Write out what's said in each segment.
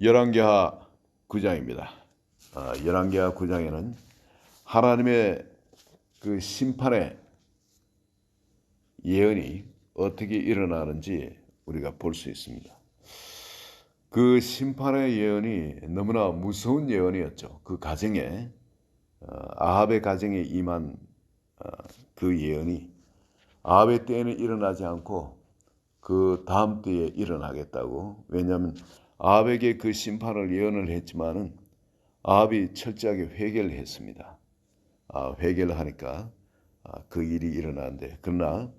열왕기하 9장입니다. 열왕기하 9장에는 하나님의 그 심판의 예언이 어떻게 일어나는지 우리가 볼 수 있습니다. 그 심판의 예언이 너무나 무서운 예언이었죠. 그 가정에 아합의 가정에 임한 그 예언이 아합의 때에는 일어나지 않고 그 다음 때에 일어나겠다고. 왜냐하면 아합에게 그 심판을 예언을 했지만은 아합이 철저하게 회개를 했습니다. 회개를 하니까 그 일이 일어나는데, 그러나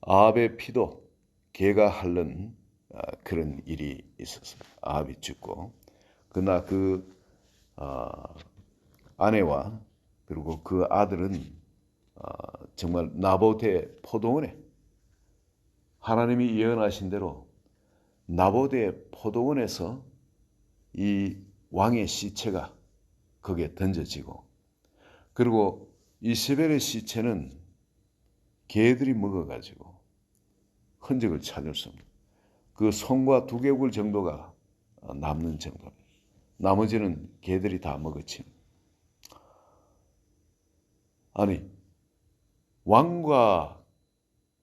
아합의 피도 개가 핥는 그런 일이 있었습니다. 아합이 죽고, 그러나 그 아내와 그리고 그 아들은 정말 나봇의 포도원에, 하나님이 예언하신 대로 나봇의 포도원에서 이 왕의 시체가 거기에 던져지고, 그리고 이세벨의 시체는 개들이 먹어가지고 흔적을 찾을 수 없는, 그 손과 두개골 정도가 남는 정도, 나머지는 개들이 다 먹었지. 아니, 왕과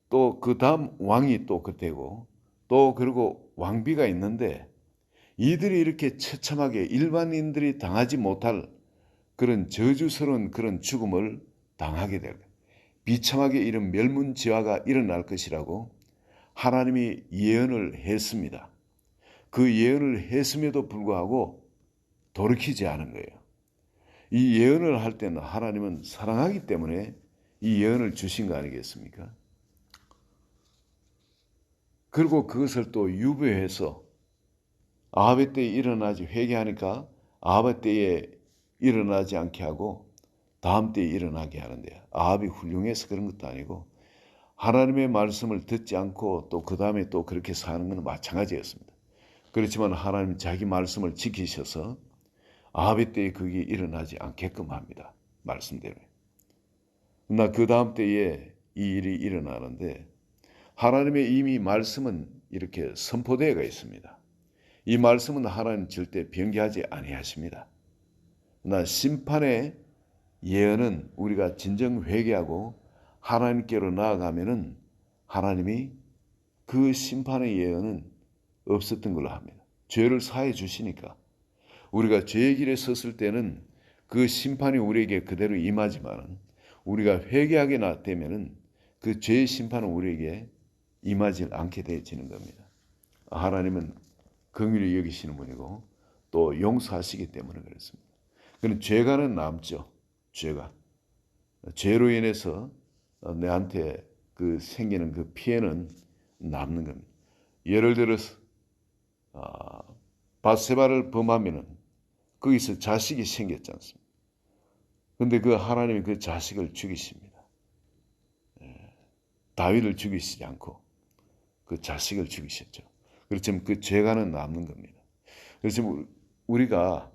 또 그 다음 왕이 또 그때고, 또 그리고 왕비가 있는데, 이들이 이렇게 처참하게 일반인들이 당하지 못할 그런 저주스러운 그런 죽음을 당하게 될 거예요. 비참하게 이런 멸문지화가 일어날 것이라고 하나님이 예언을 했습니다. 그 예언을 했음에도 불구하고 돌이키지 않은 거예요. 이 예언을 할 때는 하나님은 사랑하기 때문에 이 예언을 주신 거 아니겠습니까? 그리고 그것을 또 유배해서 아합의 때에 일어나지, 회개하니까 아합의 때에 일어나지 않게 하고 다음 때에 일어나게 하는데, 아합이 훌륭해서 그런 것도 아니고 하나님의 말씀을 듣지 않고 또 그 다음에 또 그렇게 사는 건 마찬가지였습니다. 그렇지만 하나님 자기 말씀을 지키셔서 아합의 때에 그게 일어나지 않게끔 합니다. 말씀대로. 그러나 그 다음 때에 이 일이 일어나는데, 하나님의 이미 말씀은 이렇게 선포되어 있습니다. 이 말씀은 하나님 절대 변개하지 아니하십니다. 그러나 심판의 예언은 우리가 진정 회개하고 하나님께로 나아가면은 하나님이 그 심판의 예언은 없었던 걸로 합니다. 죄를 사해 주시니까. 우리가 죄의 길에 섰을 때는 그 심판이 우리에게 그대로 임하지만, 우리가 회개하게 되면은 그 죄의 심판은 우리에게 임하지 않게 되어지는 겁니다. 하나님은 긍휼히 여기시는 분이고 또 용서하시기 때문에 그렇습니다. 그런 죄가는 남죠. 죄로 인해서 내한테 그 생기는 그 피해는 남는 겁니다. 예를 들어서 밧세바를 범하면은 거기서 자식이 생겼지 않습니까? 근데 그 하나님이 그 자식을 죽이십니다. 다윗을 죽이시지 않고 그 자식을 죽이셨죠. 그렇지만 그 죄가는 남는 겁니다. 그렇지만 우리가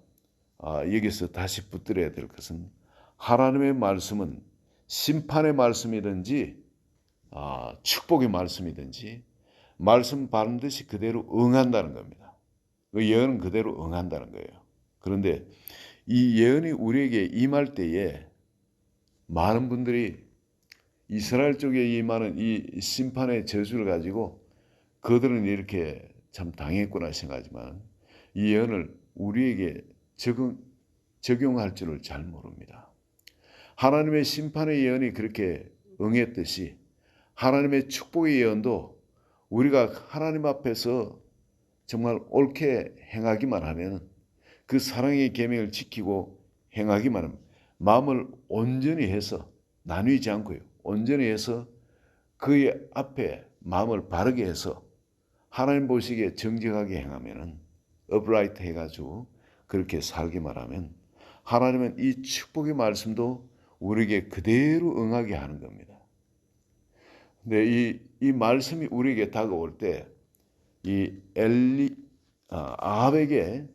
여기서 다시 붙들어야 될 것은, 하나님의 말씀은 심판의 말씀이든지 축복의 말씀이든지 말씀 반드시 그대로 응한다는 겁니다. 그 예언은 그대로 응한다는 거예요. 그런데 이 예언이 우리에게 임할 때에 많은 분들이 이스라엘 쪽에 임하는 이 심판의 저주를 가지고 그들은 이렇게 참 당했구나 생각하지만, 이 예언을 우리에게 적용할 줄을 잘 모릅니다. 하나님의 심판의 예언이 그렇게 응했듯이 하나님의 축복의 예언도 우리가 하나님 앞에서 정말 옳게 행하기만 하면, 그 사랑의 계명을 지키고 행하기만 하면, 마음을 온전히 해서 나누지 않고요, 온전히 해서 그의 앞에 마음을 바르게 해서 하나님 보시기에 정직하게 행하면은, upright 해가지고 그렇게 살기만 하면 하나님은 이 축복의 말씀도 우리에게 그대로 응하게 하는 겁니다. 근데 이 말씀이 우리에게 다가올 때, 이 아합에게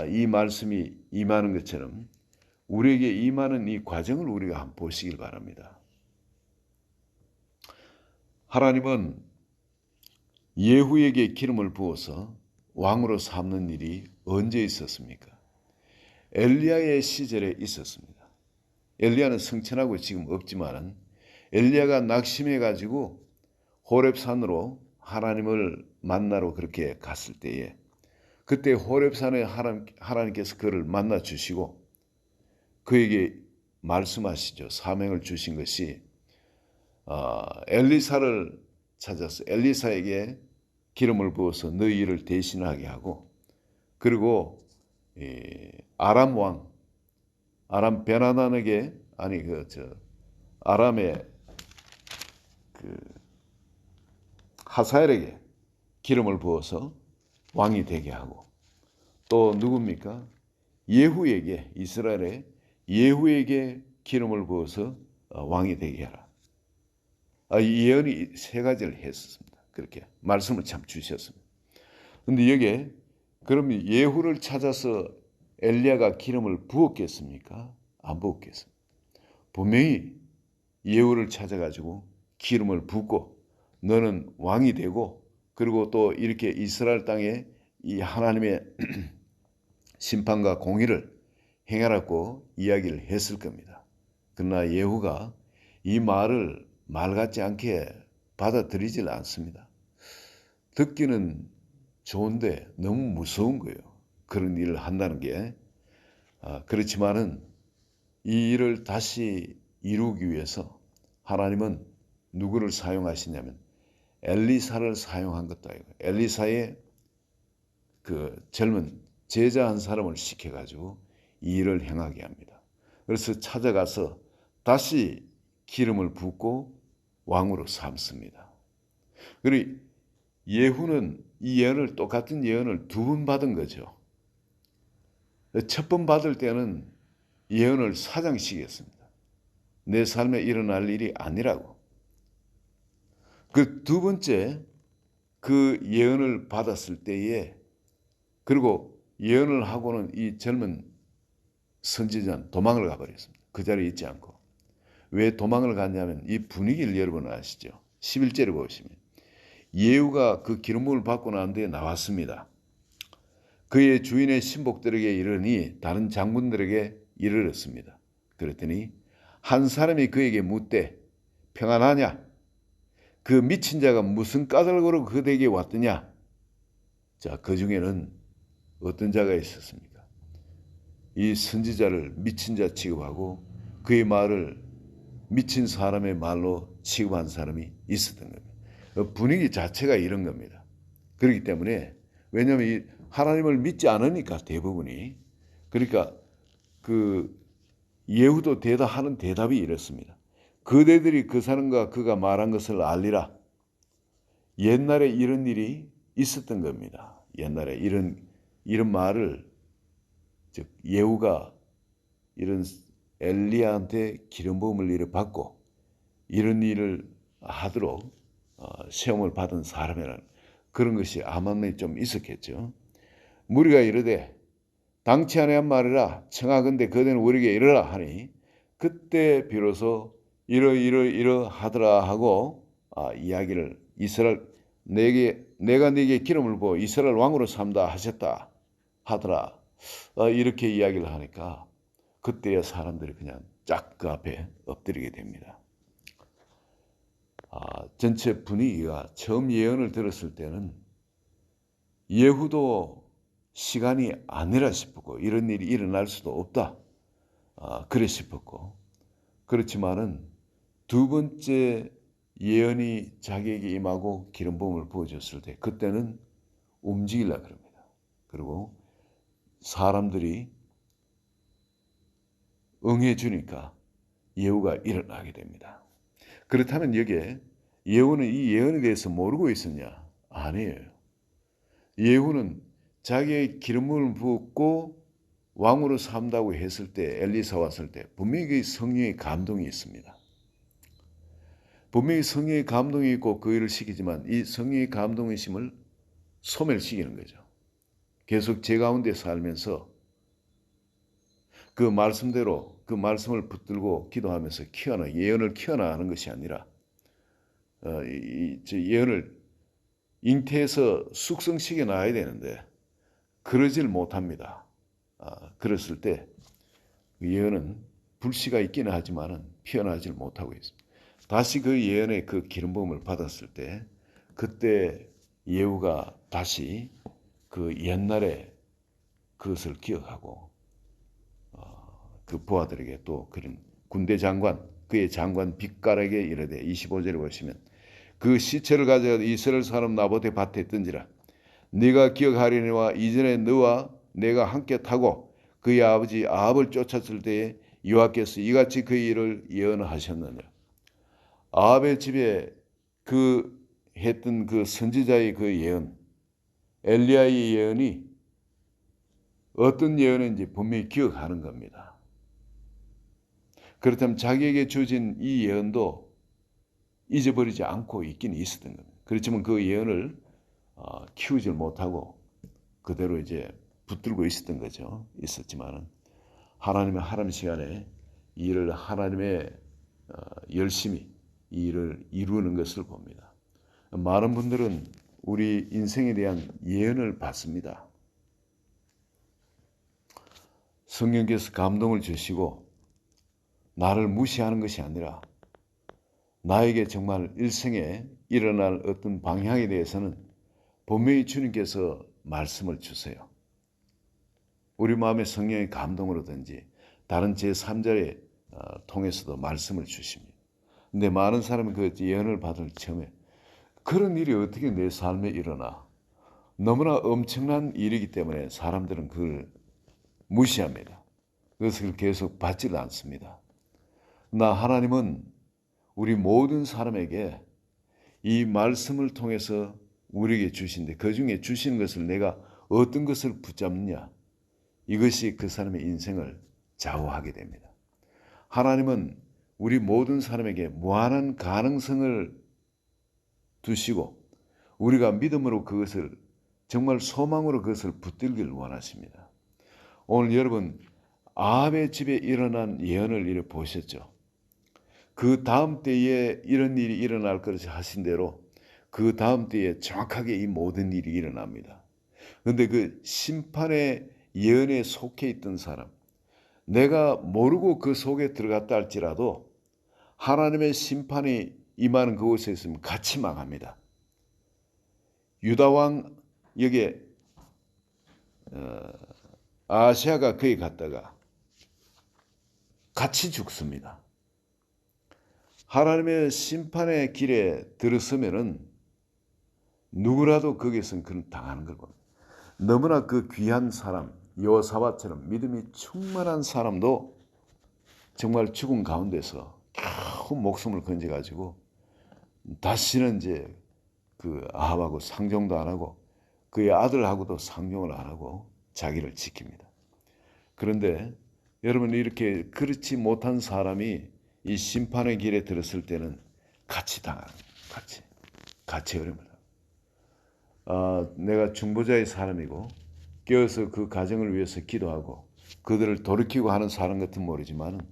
이 말씀이 임하는 것처럼 우리에게 임하는 이 과정을 우리가 한번 보시길 바랍니다. 하나님은 예후에게 기름을 부어서 왕으로 삼는 일이 언제 있었습니까? 엘리야의 시절에 있었습니다. 엘리야는 승천하고 지금 없지만은 엘리야가 낙심해가지고 호렙산으로 하나님을 만나러 그렇게 갔을 때에 그때 호렙산에 하나님께서 그를 만나 주시고 그에게 말씀하시죠. 사명을 주신 것이 엘리사를 찾아서 엘리사에게 기름을 부어서 너희 일을 대신하게 하고 그리고 아람 왕 아람 베나단에게 아니 아람의 그 하사엘에게 기름을 부어서 왕이 되게 하고 또 누굽니까? 예후에게 이스라엘의 예후에게 기름을 부어서 왕이 되게 하라. 이 예언이 세 가지를 했었습니다. 그렇게 말씀을 참 주셨습니다. 그런데 여기에 그럼 예후를 찾아서 엘리야가 기름을 부었겠습니까? 안 부었겠습니다. 분명히 예후를 찾아가지고 기름을 붓고 너는 왕이 되고 그리고 또 이렇게 이스라엘 땅에 이 하나님의 심판과 공의를 행하라고 이야기를 했을 겁니다. 그러나 예후가 이 말을 말 같지 않게 받아들이질 않습니다. 듣기는 좋은데 너무 무서운 거예요. 그런 일을 한다는 게. 그렇지만은 이 일을 다시 이루기 위해서 하나님은 누구를 사용하시냐면 엘리사를 사용한 것도 아니고 엘리사의 그 젊은 제자 한 사람을 시켜가지고 이 일을 행하게 합니다. 그래서 찾아가서 다시 기름을 붓고 왕으로 삼습니다. 그리고 예후는 이 예언을 똑같은 예언을 두 번 받은 거죠. 첫 번 받을 때는 예언을 사장시켰습니다. 내 삶에 일어날 일이 아니라고. 그 두 번째 그 예언을 받았을 때에 그리고 예언을 하고는 이 젊은 선지자는 도망을 가버렸습니다. 그 자리에 있지 않고. 왜 도망을 갔냐면 이 분위기를 여러분 아시죠? 11절을 보시면 예후가 그 기름 부음을 받고 난 뒤에 나왔습니다. 그의 주인의 신복들에게 이르니 다른 장군들에게 이르렀습니다. 그랬더니 한 사람이 그에게 묻되 평안하냐? 그 미친 자가 무슨 까닭으로 그에게 왔더냐? 자, 그 중에는 어떤 자가 있었습니까? 이 선지자를 미친 자 취급하고 그의 말을 미친 사람의 말로 취급한 사람이 있었던 겁니다. 분위기 자체가 이런 겁니다. 그렇기 때문에 왜냐하면 이 하나님을 믿지 않으니까 대부분이 그러니까 그 예후도 하는 대답이 이렇습니다. 그대들이 그 사람과 그가 말한 것을 알리라. 옛날에 이런 일이 있었던 겁니다. 옛날에 이런 말을 즉 예후가 이런 엘리야한테 기름 부음을 이래 받고 이런 일을 하도록 시험을 받은 사람이라는 그런 것이 아마도 좀 있었겠죠. 무리가 이르되 당치 아니한 말이라 청하건대 그대는 우리에게 이르라 하니 그때 비로소 이러하더라 하고 이야기를 이스라엘 내가 네게 기름을 부어 이스라엘 왕으로 삼다 하셨다 하더라 이렇게 이야기를 하니까 그때야 사람들이 그냥 쫙 그 앞에 엎드리게 됩니다. 전체 분위기가 처음 예언을 들었을 때는 예후도 시간이 아니라 싶었고 이런 일이 일어날 수도 없다 그래 싶었고 그렇지만은 두 번째 예언이 자기에게 임하고 기름 부음을 부어줬을 때 그때는 움직이려고 합니다. 그리고 사람들이 응해 주니까 예후가 일어나게 됩니다. 그렇다면 여기에 예후는 이 예언에 대해서 모르고 있었냐? 아니에요. 예후는 자기의 기름을 붓고 왕으로 삼다고 했을 때 엘리사 왔을 때 분명히 성령의 감동이 있습니다. 분명히 성령의 감동이 있고 그 일을 시키지만 이 성령의 감동의심을 소멸시키는 거죠. 계속 제 가운데 살면서 그 말씀대로 그 말씀을 붙들고 기도하면서 예언을 키워나가는 것이 아니라 예언을 잉태해서 숙성시켜 놔야 되는데 그러질 못합니다. 그랬을 때 예언은 불씨가 있기는 하지만은 피어나질 못하고 있습니다. 다시 그 예언의 그 기름 부음을 받았을 때 그때 예후가 다시 그 옛날에 그것을 기억하고 그 부하들에게 또 그런 군대 장관 그의 장관 빅갈에게 이르되 25절에 보시면 그 시체를 가져가 이스라엘 사람 나봇의 밭에 던지라. 네가 기억하리니와 이전에 너와 내가 함께 타고 그의 아버지 아합을 쫓았을 때에 여호와께서 이같이 그 일을 예언하셨느니라. 아합의 집에 그 했던 그 선지자의 그 예언, 엘리야의 예언이 어떤 예언인지 분명히 기억하는 겁니다. 그렇다면 자기에게 주어진 이 예언도 잊어버리지 않고 있긴 있었던 겁니다. 그렇지만 그 예언을 키우질 못하고 그대로 이제 붙들고 있었던 거죠. 있었지만은 하나님의 하람 시간에 이 일을 하나님의 열심히 이 일을 이루는 것을 봅니다. 많은 분들은 우리 인생에 대한 예언을 받습니다. 성령께서 감동을 주시고 나를 무시하는 것이 아니라 나에게 정말 일생에 일어날 어떤 방향에 대해서는 분명히 주님께서 말씀을 주세요. 우리 마음의 성령의 감동으로든지 다른 제3자를 통해서도 말씀을 주십니다. 근데 많은 사람이 그 예언을 받을 처음에 그런 일이 어떻게 내 삶에 일어나? 너무나 엄청난 일이기 때문에 사람들은 그걸 무시합니다. 그것을 계속 받지도 않습니다. 나 하나님은 우리 모든 사람에게 이 말씀을 통해서 우리에게 주신데 그 중에 주시는 것을 내가 어떤 것을 붙잡느냐 이것이 그 사람의 인생을 좌우하게 됩니다. 하나님은 우리 모든 사람에게 무한한 가능성을 두시고 우리가 믿음으로 그것을 정말 소망으로 그것을 붙들기를 원하십니다. 오늘 여러분 아합의 집에 일어난 예언을 이렇게 보셨죠. 그 다음 때에 이런 일이 일어날 것을 하신 대로 그 다음 때에 정확하게 이 모든 일이 일어납니다. 그런데 그 심판의 예언에 속해 있던 사람, 내가 모르고 그 속에 들어갔다 할지라도 하나님의 심판이 임하는 그곳에 있으면 같이 망합니다. 유다왕 여기에 아시아가 거기 갔다가 같이 죽습니다. 하나님의 심판의 길에 들어서면은 누구라도 거기에서는 그런 당하는 걸 봅니다. 너무나 그 귀한 사람 여호사밧처럼 믿음이 충만한 사람도 정말 죽음 가운데서 겨우 목숨을 건져가지고 다시는 이제 그 아합하고 상종도 안 하고 그의 아들하고도 상종을 안 하고 자기를 지킵니다. 그런데 여러분 이렇게 그렇지 못한 사람이 이 심판의 길에 들었을 때는 같이 당하는 같이 어려움을 내가 중보자의 사람이고 깨어서 그 가정을 위해서 기도하고 그들을 돌이키고 하는 사람 같은 모르지만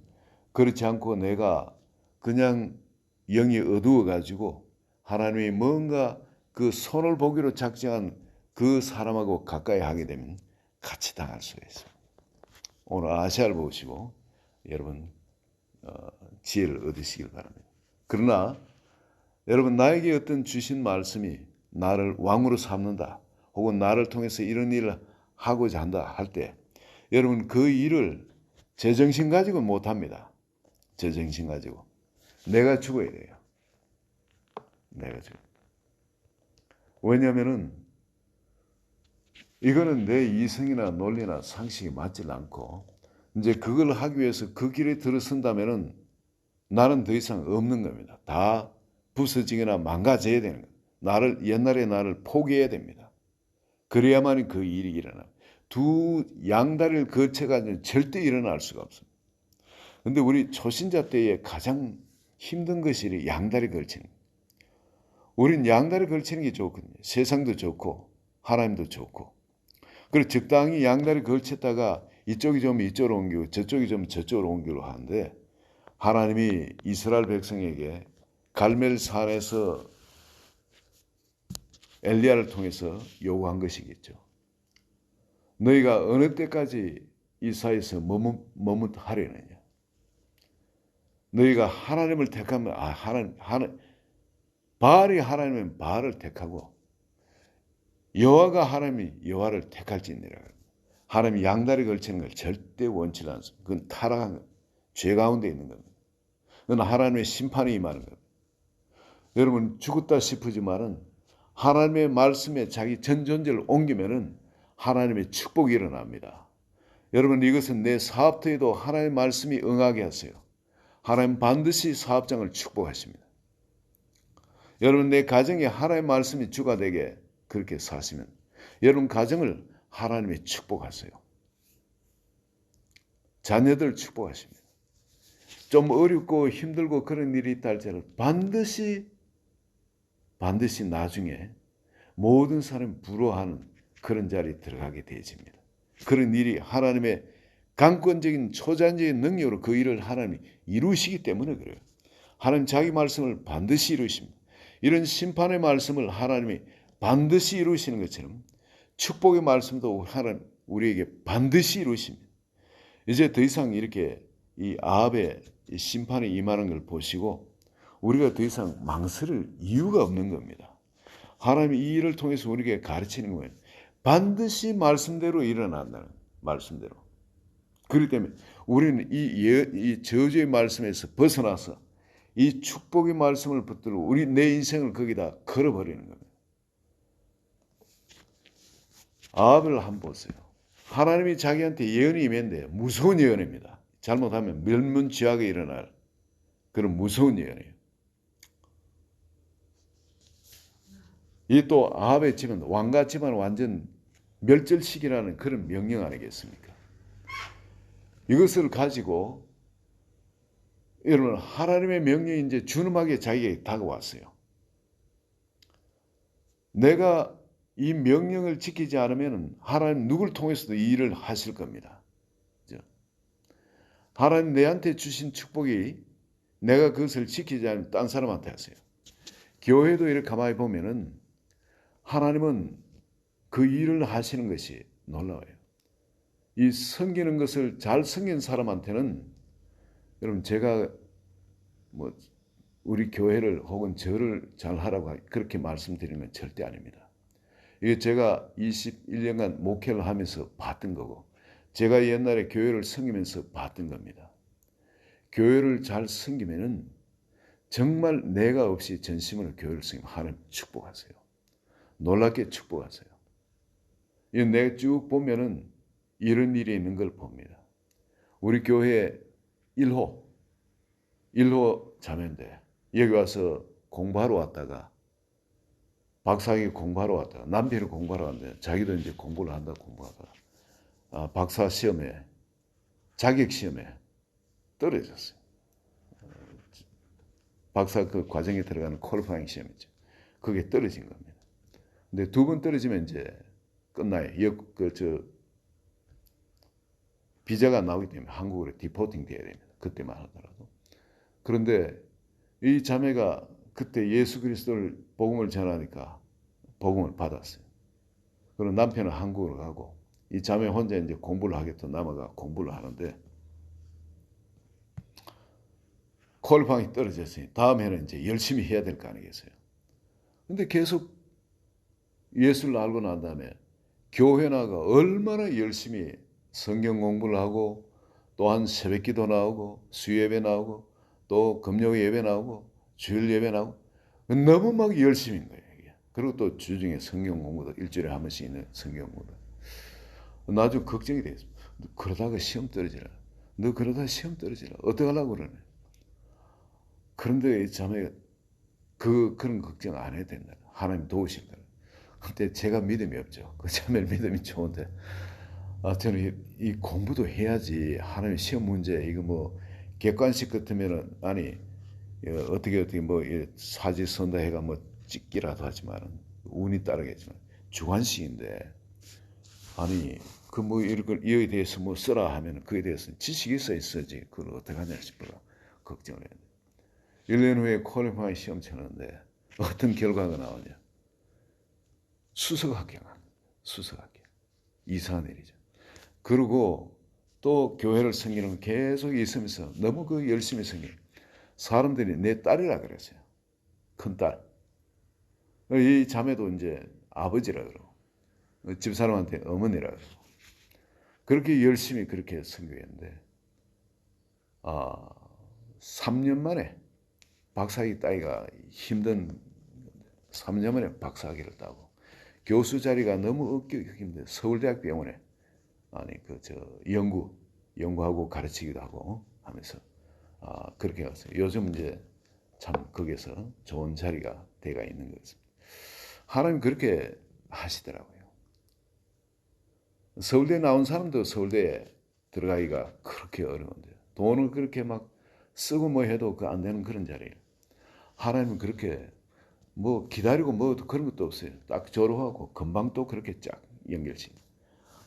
그렇지 않고 내가 그냥 영이 어두워 가지고 하나님이 뭔가 그 손을 보기로 작정한 그 사람하고 가까이 하게 되면 같이 당할 수가 있습니다. 오늘 아시아를 보시고 여러분 지혜를 얻으시길 바랍니다. 그러나 여러분 나에게 어떤 주신 말씀이 나를 왕으로 삼는다 혹은 나를 통해서 이런 일을 하고자 한다 할 때 여러분 그 일을 제정신 가지고 못합니다. 제정신 가지고 내가 죽어야 돼요. 내가 죽어야 돼요. 왜냐하면은 이거는 내 이성이나 논리나 상식이 맞지 않고 이제 그걸 하기 위해서 그 길에 들어선다면은 나는 더 이상 없는 겁니다. 다 부서지거나 망가져야 되는 거예요. 옛날의 나를 포기해야 됩니다. 그래야만 그 일이 일어나. 두 양다리를 거쳐가지고 절대 일어날 수가 없습니다. 그런데 우리 초신자 때에 가장 힘든 것이 양다리 걸치는 거예요. 우린 양다리 걸치는 게 좋거든요. 세상도 좋고 하나님도 좋고. 그리고 적당히 양다리 걸쳤다가 이쪽이 좀 이쪽으로 옮기고 저쪽이 좀 저쪽으로 옮기고 하는데 하나님이 이스라엘 백성에게 갈멜산에서 엘리야를 통해서 요구한 것이겠죠. 너희가 어느 때까지 이 사이에서 머뭇하려느냐. 너희가 하나님을 택하면 바알이 하나님은 바알을 택하고 여호와가 하나님이 여호와를 택할지니라. 하나님이 양다리 걸치는 걸 절대 원치 않습니다. 그건 타락한 것, 죄 가운데 있는 겁니다. 그건 하나님의 심판이 임하는 겁니다. 여러분 죽었다 싶으지만은 하나님의 말씀에 자기 전 존재를 옮기면은 하나님의 축복이 일어납니다. 여러분 이것은 내 사업터에도 하나님의 말씀이 응하게 하세요. 하나님 반드시 사업장을 축복하십니다. 여러분 내 가정에 하나님의 말씀이 주가 되게 그렇게 사시면 여러분 가정을 하나님이 축복하세요. 자녀들 축복하십니다. 좀 어렵고 힘들고 그런 일이 있다 할지라도 반드시 나중에 모든 사람이 부러워하는 그런 자리에 들어가게 되어집니다. 그런 일이 하나님의 강권적인 초자연적인 능력으로 그 일을 하나님이 이루시기 때문에 그래요. 하나님 자기 말씀을 반드시 이루십니다. 이런 심판의 말씀을 하나님이 반드시 이루시는 것처럼 축복의 말씀도 하나님 우리에게 반드시 이루십니다. 이제 더 이상 이렇게 이 아합의 심판이 임하는 걸 보시고 우리가 더 이상 망설일 이유가 없는 겁니다. 하나님이 이 일을 통해서 우리에게 가르치는 거예요. 반드시 말씀대로 일어난다는 말씀대로. 그렇기 때문에 우리는 이 저주의 말씀에서 벗어나서 이 축복의 말씀을 붙들고 내 인생을 거기다 걸어버리는 겁니다. 아합을 한번 보세요. 하나님이 자기한테 예언이 임했는데 무서운 예언입니다. 잘못하면 멸문지하게 일어날 그런 무서운 예언이에요. 이 또 아합의 집은 왕과 집안 완전 멸절시키라는 그런 명령 아니겠습니까? 이것을 가지고 여러분 하나님의 명령이 이제 준엄하게 자기에게 다가왔어요. 내가 이 명령을 지키지 않으면 하나님 누굴 통해서도 이 일을 하실 겁니다. 하나님 내한테 주신 축복이 내가 그것을 지키지 않으면 딴 사람한테 하세요. 교회도 이렇게 가만히 보면은 하나님은 그 일을 하시는 것이 놀라워요. 이 섬기는 것을 잘 섬긴 사람한테는 여러분 제가 뭐 우리 교회를 혹은 저를 잘 하라고 그렇게 말씀드리는 건 절대 아닙니다. 이게 제가 21년간 목회를 하면서 봤던 거고 제가 옛날에 교회를 섬기면서 봤던 겁니다. 교회를 잘 섬기면은 정말 내가 없이 전심으로 교회를 섬기면 하나님 축복하세요. 놀랍게 축복하세요. 내가 쭉 보면은 이런 일이 있는 걸 봅니다. 우리 교회 1호 자매인데 여기 와서 공부하러 왔다가 박사학위 공부하러 왔다가 남편이 공부하러 왔는데 자기도 이제 공부를 한다 공부하다가 박사 시험에 자격 시험에 떨어졌어요. 박사 그 과정에 들어가는 퀄리파잉 시험이죠. 그게 떨어진 겁니다. 근데 2번 떨어지면 이제 끝나요. 비자가 나오기 때문에 한국으로 디포팅 돼야 됩니다. 그때만 하더라도. 그런데 이 자매가 그때 예수 그리스도를 복음을 전하니까 복음을 받았어요. 그리고 남편은 한국으로 가고 이 자매 혼자 이제 공부를 하겠다 남아가 공부를 하는데 퀄리파잉이 떨어졌으니 다음 해는 이제 열심히 해야 될 거 아니겠어요. 근데 계속 예수를 알고 난 다음에 교회 나가 얼마나 열심히 성경 공부를 하고 또한 새벽기도 나오고 수예배 나오고 또 금요 예배 나오고 주일 예배 나오고 너무 막 열심인 거예요. 그리고 또 주중에 성경 공부도 일주일에 한 번씩 있는 성경 공부도. 나중에 걱정이 됐어. 그러다가 시험 떨어지라. 너 그러다 시험 떨어지라. 어떡하려고 그러네. 그런데 이 자매가 그런 걱정 안 해도 된다. 하나님 도우실 거라. 근데 제가 믿음이 없죠. 그 자매 믿음이 좋은데 저는 이 공부도 해야지. 하나님 시험 문제 이거 뭐 객관식 같으면은 아니 어떻게 뭐 사지 선다 해가 뭐 찍기라도 하지만 운이 따르겠지만 주관식인데 아니 그 뭐 이거에 대해서 뭐 써라 하면 그에 대해서 지식이 있어야지 그걸 어떻게 하냐 싶어가 걱정을 했는데 1년 후에 퀄리파이 시험 치는데 어떤 결과가 나오냐. 수석 합격. 이상한 일이죠. 그리고 또 교회를 섬기는 건 계속 있으면서 너무 그 열심히 섬겨요. 사람들이 내 딸이라 그랬어요. 큰딸. 이 자매도 이제 아버지라 그러고 집사람한테 어머니라 그러고 그렇게 열심히 그렇게 섬기는데 3년 만에 박사학위 따기가 힘든 3년 만에 박사학위를 따고 교수 자리가 너무 얻기 힘든 서울대학 병원에 연구하고 가르치기도 하고 하면서 그렇게 갔어요. 요즘 이제 참 거기서 좋은 자리가 돼가 있는 것입니다. 하나님 그렇게 하시더라고요. 서울대 나온 사람도 서울대에 들어가기가 그렇게 어려운데 돈을 그렇게 막 쓰고 뭐 해도 그 안 되는 그런 자리예요. 하나님은 그렇게 뭐 기다리고 뭐 그런 것도 없어요. 딱 졸업하고 금방 또 그렇게 쫙 연결시.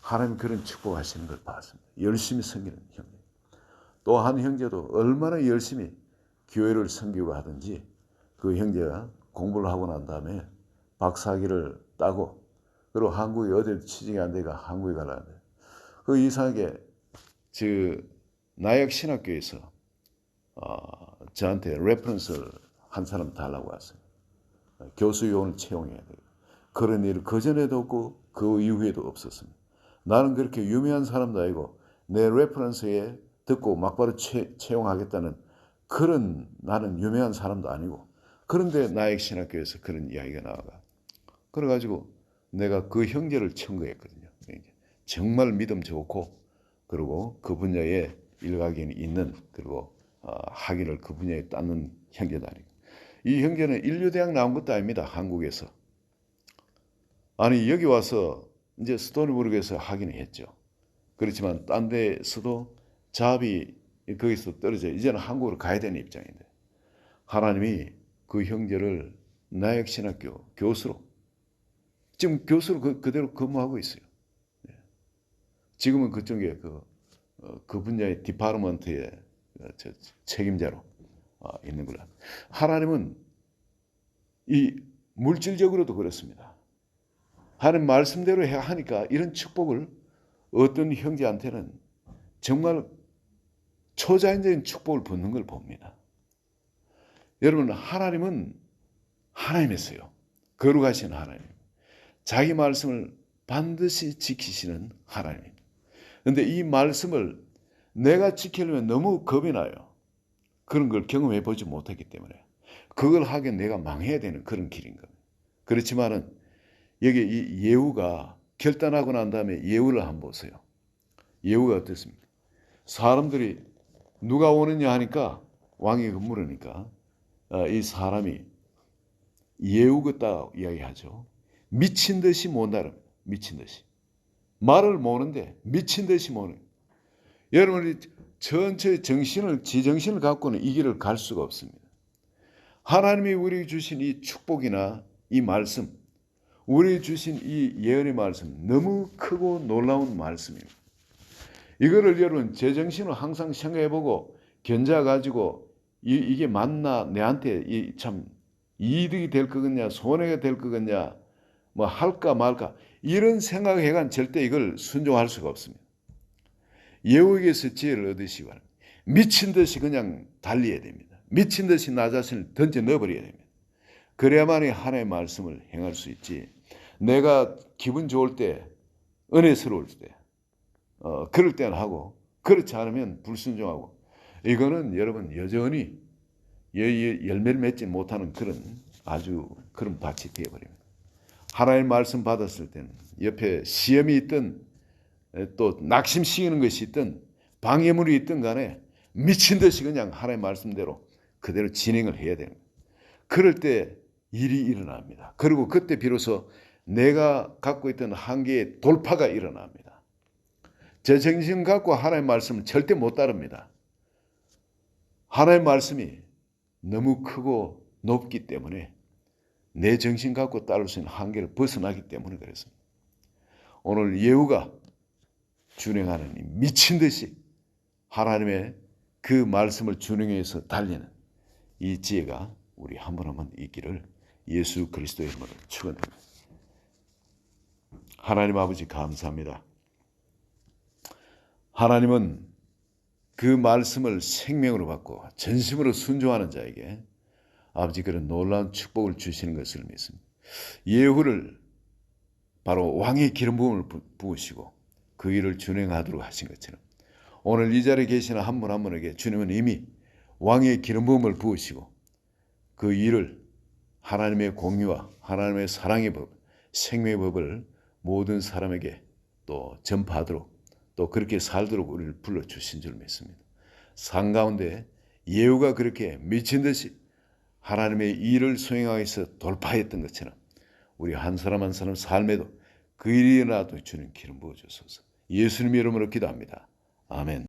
하나님 그런 축복하시는 걸 봤습니다. 열심히 섬기는 형제. 또 한 형제도 얼마나 열심히 교회를 섬기고 하든지 그 형제가 공부를 하고 난 다음에 박사학위를 따고 그리고 한국에 어디 취직이 안 되니까 한국에 가려는데 그 이상하게 나역 신학교에서 저한테 레퍼런스를 한 사람 달라고 왔어요. 교수 요원을 채용해야 돼요. 그런 일을 그전에도 없고 그 이후에도 없었습니다. 나는 그렇게 유명한 사람도 아니고 내 레퍼런스에 듣고 막바로 채용하겠다는 그런 나는 유명한 사람도 아니고 그런데 나역 신학교에서 그런 이야기가 나와가 그래가지고 내가 그 형제를 청구했거든요. 정말 믿음 좋고 그리고 그 분야에 일가견이 있는 그리고 학위를 그 분야에 따는 형제도 아니고 이 형제는 인류대학 나온 것도 아닙니다. 한국에서. 아니 여기 와서 이제 스토니부르크에서 학위는 했죠. 그렇지만 딴 데서도 잡이 거기서 떨어져 이제는 한국으로 가야 되는 입장인데 하나님이 그 형제를 나역신학교 교수로 지금 교수로 그대로 근무하고 있어요. 지금은 그쪽에 그 분야의 디파트먼트의 책임자로 있는 걸로. 하나님은 이 물질적으로도 그렇습니다. 하나님 말씀대로 해야 하니까 이런 축복을 어떤 형제한테는 정말 초자연적인 축복을 받는 걸 봅니다. 여러분 하나님은 하나님이세요. 거룩하신 하나님. 자기 말씀을 반드시 지키시는 하나님. 그런데 이 말씀을 내가 지키려면 너무 겁이 나요. 그런 걸 경험해 보지 못했기 때문에. 그걸 하기엔 내가 망해야 되는 그런 길인 겁니다. 그렇지만은 여기 이 예후가 결단하고 난 다음에 예후를 한번 보세요. 예후가 어떻습니까? 사람들이 누가 오느냐 하니까 왕이 물으니까 이 사람이 예후겠다 이야기하죠. 미친 듯이 못나름 미친 듯이. 말을 모르는데 미친 듯이 모르는. 여러분이 전체 지정신을 갖고는 이 길을 갈 수가 없습니다. 하나님이 우리에게 주신 이 축복이나 이 말씀, 우리에게 주신 이 예언의 말씀 너무 크고 놀라운 말씀입니다. 이거를 여러분 제정신으로 항상 생각해보고 견뎌가지고 이게 맞나 내한테 참 이득이 될 거겠냐 손해가 될 거겠냐 뭐 할까 말까 이런 생각해간 절대 이걸 순종할 수가 없습니다. 예후에게서 지혜를 얻으시기 바랍니다. 미친 듯이 그냥 달려야 됩니다. 미친 듯이 나 자신을 던져 넣어버려야 됩니다. 그래야만이 하나님의 말씀을 행할 수 있지. 내가 기분 좋을 때, 은혜스러울 때, 그럴 때는 하고 그렇지 않으면 불순종하고 이거는 여러분 여전히 열매를 맺지 못하는 그런 밭이 되어버립니다. 하나님의 말씀 받았을 때는 옆에 시험이 있든 또 낙심시키는 것이 있든 방해물이 있든 간에 미친 듯이 그냥 하나님의 말씀대로 그대로 진행을 해야 됩니다. 그럴 때 일이 일어납니다. 그리고 그때 비로소 내가 갖고 있던 한계의 돌파가 일어납니다. 제 정신 갖고 하나님의 말씀은 절대 못 따릅니다. 하나님의 말씀이 너무 크고 높기 때문에 내 정신 갖고 따를 수 있는 한계를 벗어나기 때문에 그렇습니다. 오늘 예후가 준행하는 미친 듯이 하나님의 그 말씀을 준행해서 달리는 이 지혜가 우리 한 번 한 번 있기를 예수 그리스도의 이름으로 축원합니다. 하나님 아버지 감사합니다. 하나님은 그 말씀을 생명으로 받고 전심으로 순종하는 자에게 아버지 그런 놀라운 축복을 주시는 것을 믿습니다. 예후를 바로 왕의 기름 부음을 부으시고 그 일을 준행하도록 하신 것처럼 오늘 이 자리에 계시는 한 분 한 분에게 주님은 이미 왕의 기름 부음을 부으시고 그 일을 하나님의 공의와 하나님의 사랑의 법, 생명의 법을 모든 사람에게 또 전파하도록 또 그렇게 살도록 우리를 불러주신 줄 믿습니다. 삶 가운데 예후가 그렇게 미친 듯이 하나님의 일을 수행하기 위해서 돌파했던 것처럼 우리 한 사람 한 사람 삶에도 그 일이 일어나도 주님 기름 부어주소서. 예수님 이름으로 기도합니다. 아멘.